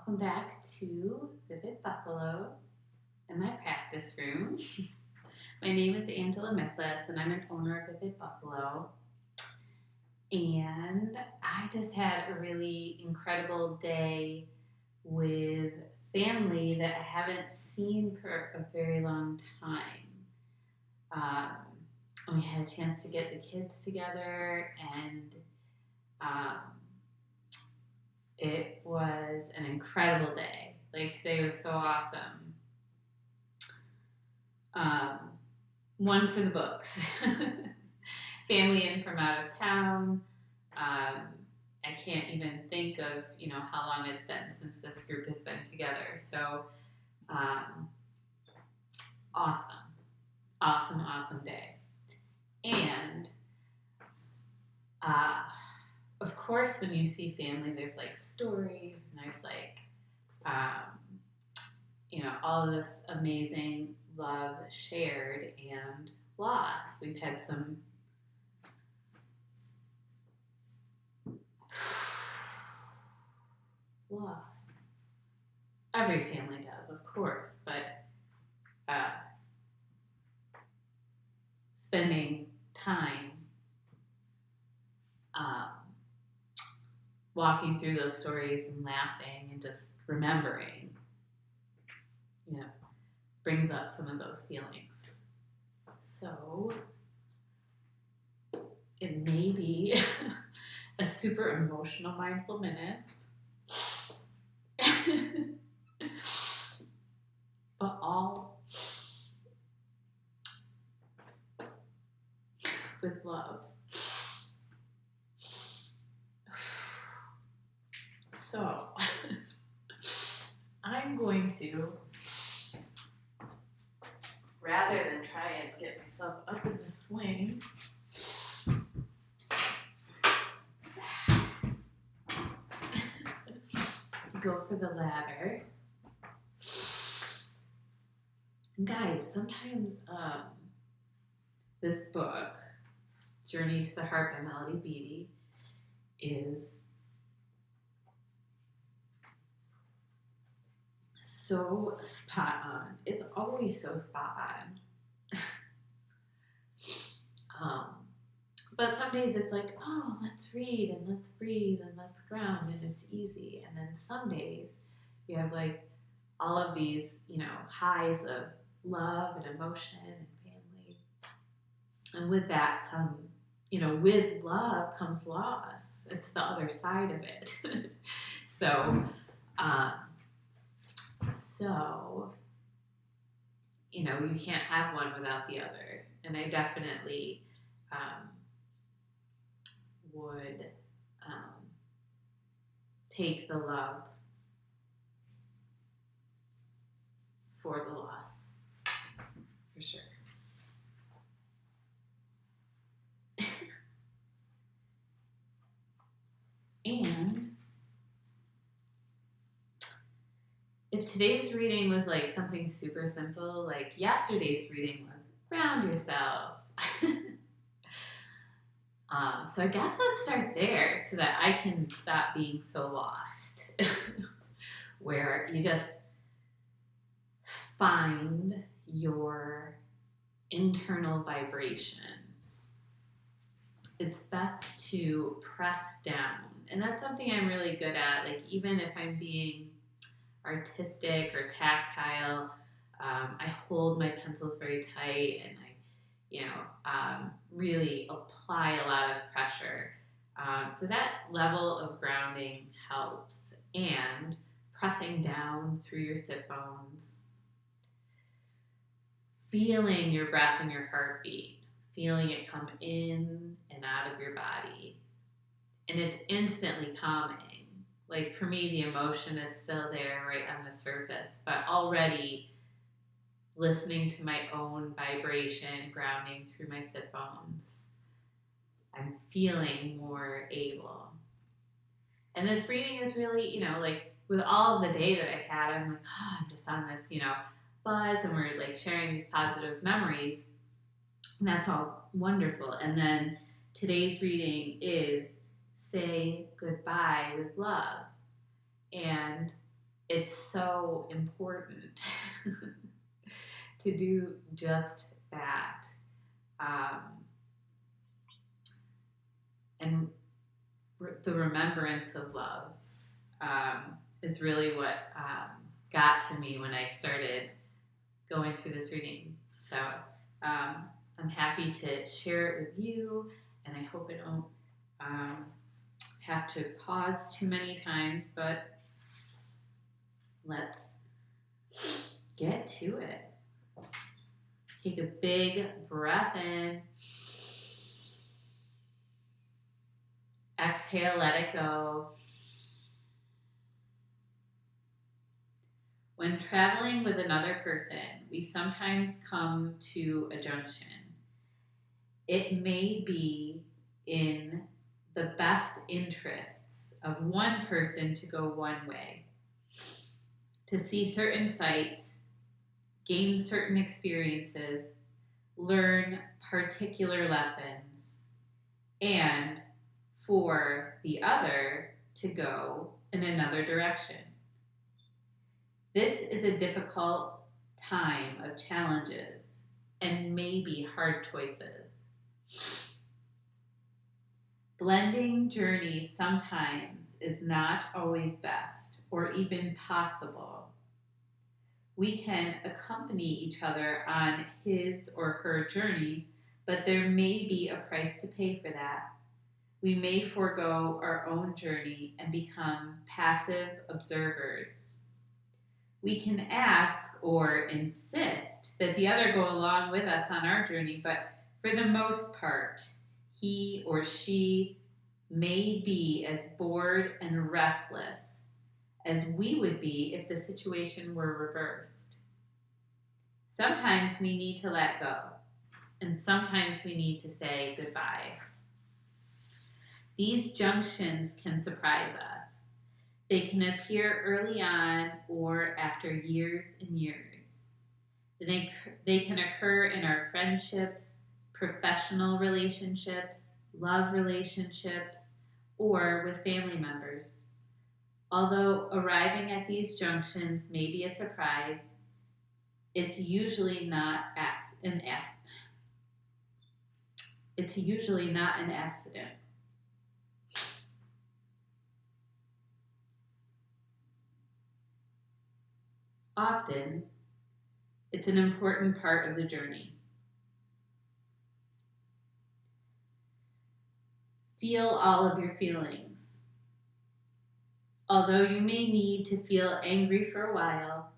Welcome back to Vivid Buffalo in my practice room. My name is Angela Miklas and I'm an owner of Vivid Buffalo. And I just had a really incredible day with family that I haven't seen for a very long time. We had a chance to get the kids together and um, it was an incredible day. Like today was so awesome. One for the books. Family in from out of town. I can't even think of, how long it's been since this group has been together. So, awesome day. And, of course, when you see family, there's like stories and there's like, all of this amazing love shared and loss. We've had some loss. Every family does, of course, but spending time walking through those stories and laughing and just remembering, brings up some of those feelings. So it may be a super emotional mindful minutes, but all with love. So I'm going to, rather than try and get myself up in the swing, go for the ladder. And guys, sometimes this book, Journey to the Heart by Melody Beattie, is so spot on. It's always so spot on. But some days it's like, oh, let's read and let's breathe and let's ground and it's easy. And then some days you have like all of these, highs of love and emotion and family. And with that with love comes loss. It's the other side of it. So, you can't have one without the other. And I definitely would take the love for the loss, for sure. And if today's reading was like something super simple, like yesterday's reading was ground yourself. So I guess let's start there so that I can stop being so lost. Where you just find your internal vibration. It's best to press down. And that's something I'm really good at. Like even if I'm being artistic or tactile, I hold my pencils very tight and I really apply a lot of pressure. So that level of grounding helps. And pressing down through your sit bones, feeling your breath and your heartbeat, feeling it come in and out of your body. And it's instantly calming. Like for me, the emotion is still there right on the surface, but already listening to my own vibration, grounding through my sit bones, I'm feeling more able. And this reading is really, like with all of the day that I've had, I'm like, I'm just on this, buzz, and we're like sharing these positive memories. And that's all wonderful. And then today's reading is Say Goodbye with Love. And it's so important to do just that. Um, and the remembrance of love is really what got to me when I started going through this reading. So I'm happy to share it with you, and I hope I don't have to pause too many times, but let's get to it. Take a big breath in. Exhale, let it go. When traveling with another person, we sometimes come to a junction. It may be in the best interests of one person to go one way, to see certain sights, gain certain experiences, learn particular lessons, and for the other to go in another direction. This is a difficult time of challenges and maybe hard choices. Blending journeys sometimes is not always best or even possible. We can accompany each other on his or her journey, but there may be a price to pay for that. We may forego our own journey and become passive observers. We can ask or insist that the other go along with us on our journey, but for the most part, he or she may be as bored and restless as we would be if the situation were reversed. Sometimes we need to let go, and sometimes we need to say goodbye. These junctions can surprise us. They can appear early on or after years and years. They can occur in our friendships, professional relationships, love relationships, or with family members. Although arriving at these junctions may be a surprise, it's usually not an accident. Often, it's an important part of the journey. Feel all of your feelings. Although you may need to feel angry for a while,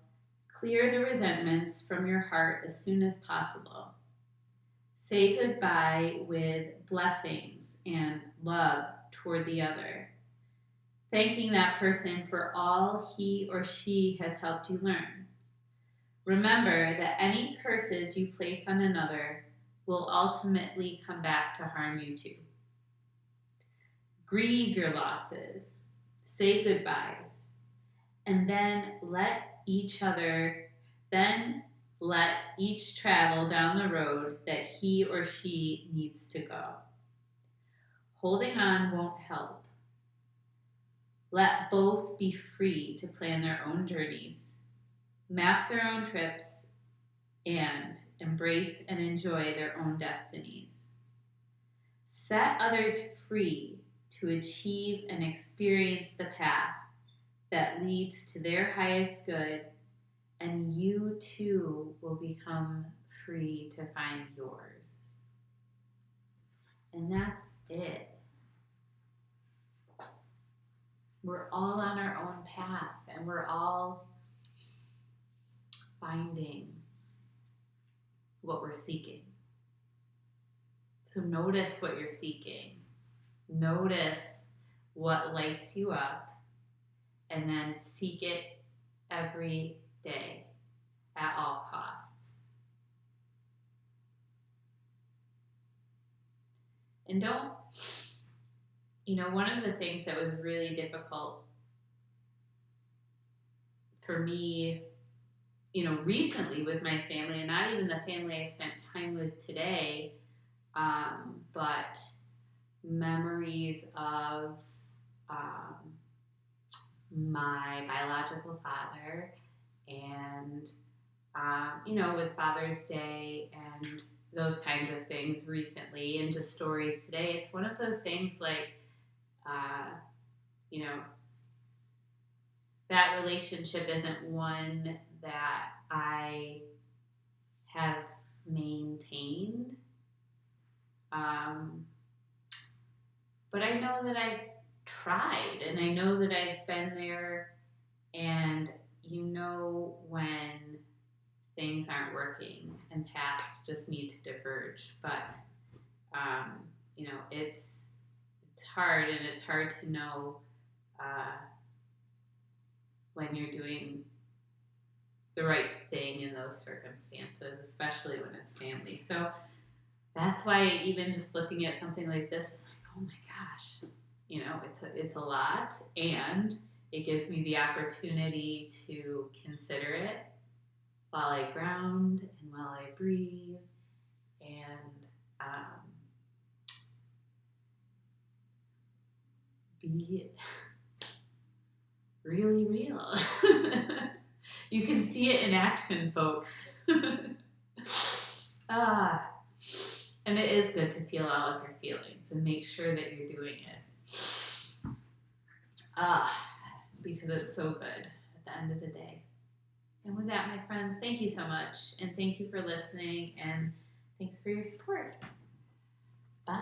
clear the resentments from your heart as soon as possible. Say goodbye with blessings and love toward the other, thanking that person for all he or she has helped you learn. Remember that any curses you place on another will ultimately come back to harm you too. Grieve your losses, say goodbyes, and then let each travel down the road that he or she needs to go. Holding on won't help. Let both be free to plan their own journeys, map their own trips, and embrace and enjoy their own destinies. Set others free to achieve and experience the path that leads to their highest good, and you too will become free to find yours. And that's it. We're all on our own path, and we're all finding what we're seeking. So notice what you're seeking. Notice what lights you up, and then seek it every day at all costs. And one of the things that was really difficult for me, recently with my family, and not even the family I spent time with today, but memories of my biological father, and with Father's Day and those kinds of things recently, and just stories today, it's one of those things like, uh, you know, that relationship isn't one that I have maintained. Um, but I know that I've tried, and I know that I've been there, and when things aren't working and paths just need to diverge. But um, it's hard, and it's hard to know uh, when you're doing the right thing in those circumstances, especially when it's family. So that's why even just looking at something like this is like, oh my gosh, it's a lot, and it gives me the opportunity to consider it while I ground and while I breathe, and be really real. You can see it in action, folks. Ah, and it is good to feel all of your feelings and make sure that you're doing it. Because it's so good at the end of the day. And with that, my friends, thank you so much. And thank you for listening. And thanks for your support. Bye.